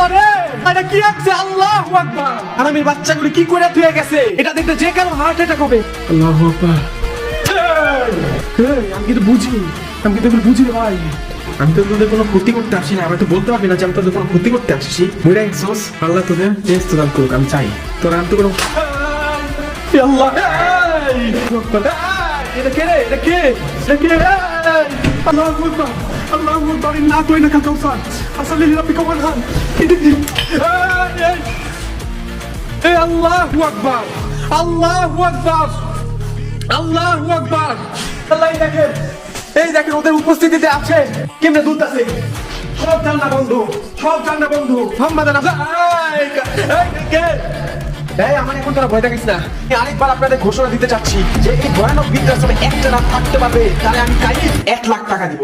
আল্লাহ রে, এটা কি আছে? আল্লাহু আকবার। হারামির বাচ্চাগুলো কি করে ধুয়ে গেছে? এটা দেখতে যে কারো হার্ট অ্যাটাক হবে। আল্লাহু আকবার। আমি কিন্তু বুঝি, আমি কিন্তু বুঝি রে ভাই। আমি তো তোদের কোনো ক্ষতি করতে আসি না। আমি তো বলতে পারবি না যে আমি তোদের কোনো ক্ষতি করতে আসছি। বুঝে গেছিস? আল্লাহ তোদের টেস্ট দান করুক, আমি চাই। তোরা আমি তো কোনো আল্লাহ এটা কে রে? এটা কে? এটা কে? আল্লাহু আকবার, আল্লাহু আকবার। না তুই না কাউসার আসলে রাব্বিকা ওয়ানহার। এই আল্লাহু আকবার, আল্লাহু আকবার, আল্লাহু আকবার। আল্লাহ দেখেন, এই দেখেন ওদের উপস্থিতিতে আছে কেমনে দুলতাছে। সব জান্নাত বন্ধু, সব জান্নাত বন্ধু। মোহাম্মদ এই আমার এখন তোরা ভয় দেখিস না। আমি আরেকবার আপনাদের ঘোষণা দিতে চাচ্ছি যে এই ভয়ানক বৃদ্ধাশ্রমে একটা রাত থাকতে পারবে তাহলে আমি কাইফ 1 লাখ টাকা দিব।